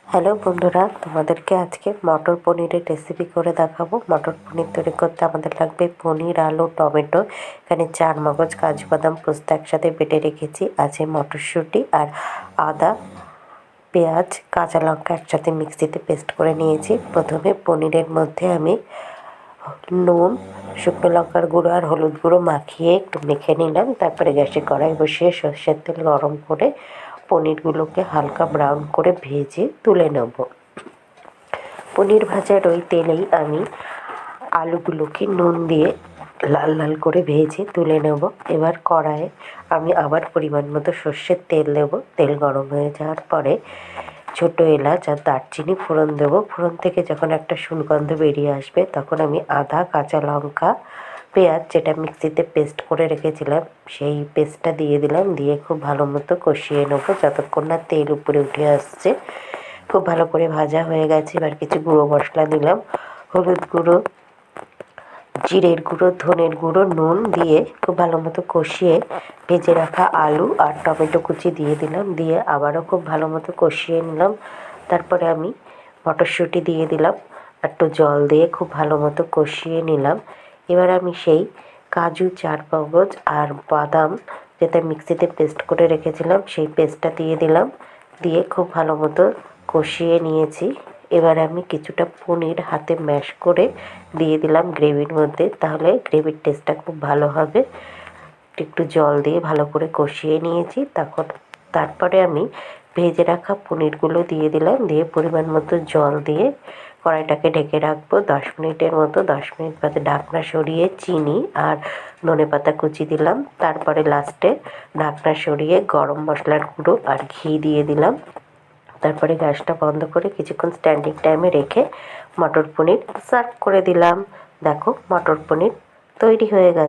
Hello বন্ধুরা, তোমাদেরকে আজকে মটর পনিরের রেসিপি করে দেখাবো। মটর পনির তৈরি করতে আমাদের লাগবে পনির, আলু, টমেটো, এখানে চারমগজ, কাজু বাদাম, পোস্তা একসাথে বেটে রেখেছি, আছে মটরশুঁটি আর আদা, পেঁয়াজ, কাঁচা লঙ্কা একসাথে মিক্সিতে পেস্ট করে নিয়েছি। প্রথমে পনিরের মধ্যে আমি নুন, শুকনো লঙ্কার গুঁড়ো আর হলুদ গুঁড়ো মাখিয়ে একটু মেখে নিলাম। তারপরে গ্যাসে কড়াই বসিয়ে সর্ষের তেল গরম করে পনিরগুলোকে হালকা ব্রাউন করে ভেজে তুলে নেব। পনির ভাজার ওই তেলেই আমি আলুগুলোকে নুন দিয়ে লাল লাল করে ভেজে তুলে নেব। এবার কড়াইয়ে আমি আবার পরিমাণ মতো সর্ষের তেল দেব। তেল গরম হয়ে যাওয়ার পরে ছোটো এলাচ আর দারচিনি ফোড়ন দেবো। ফোড়ন থেকে যখন একটা সুগন্ধ বেরিয়ে আসবে তখন আমি আদা, কাঁচা লঙ্কা, পেঁয়াজ যেটা মিক্সিতে পেস্ট করে রেখেছিলাম সেই পেস্টটা দিয়ে দিলাম। দিয়ে খুব ভালো মতো কষিয়ে নেবো যতক্ষণ না তেল উপরে উঠে আসছে। খুব ভালো করে ভাজা হয়ে গেছে। এবার কিছু গুঁড়ো মশলা দিলাম, হলুদ গুঁড়ো, জিরের গুঁড়ো, ধনের গুঁড়ো, নুন দিয়ে খুব ভালো মতো কষিয়ে ভেজে রাখা আলু আর টমেটো কুচি দিয়ে দিলাম। দিয়ে আবারও খুব ভালো মতো কষিয়ে নিলাম। তারপরে আমি মটরশুঁটি দিয়ে দিলাম, একটু জল দিয়ে খুব ভালো মতো কষিয়ে নিলাম। এবার আমি সেই কাজু, চারমগজ আর বাদাম যেটা মিক্সিতে পেস্ট করে রেখেছিলাম সেই পেস্টটা দিয়ে দিলাম। দিয়ে খুব ভালো মতো কষিয়ে নিয়েছি। এবার আমি কিছুটা পনির হাতে ম্যাশ করে দিয়ে দিলাম গ্রেভির মধ্যে, তাহলে গ্রেভির টেস্টটা খুব ভালো হবে। একটু জল দিয়ে ভালো করে কষিয়ে নিয়েছি। তারপরে আমি ভেজে রাখা পনিরগুলো দিয়ে দিলাম। দিয়ে পরিমাণ মতো জল দিয়ে কড়াইটাকে ঢেকে রাখবো 10 মিনিটের মতো। 10 মিনিট বাদে ঢাকনা সরিয়ে চিনি আর ধনেপাতা কুচি দিলাম। তারপরে লাস্টে ঢাকনা সরিয়ে গরম মশলার গুঁড়ো আর ঘি দিয়ে দিলাম। তারপরে গ্যাসটা বন্ধ করে কিছুক্ষণ স্ট্যান্ডিং টাইমে রেখে মটর পনির সার্ভ করে দিলাম। দেখো, মটর পনির তৈরি হয়ে গেছে।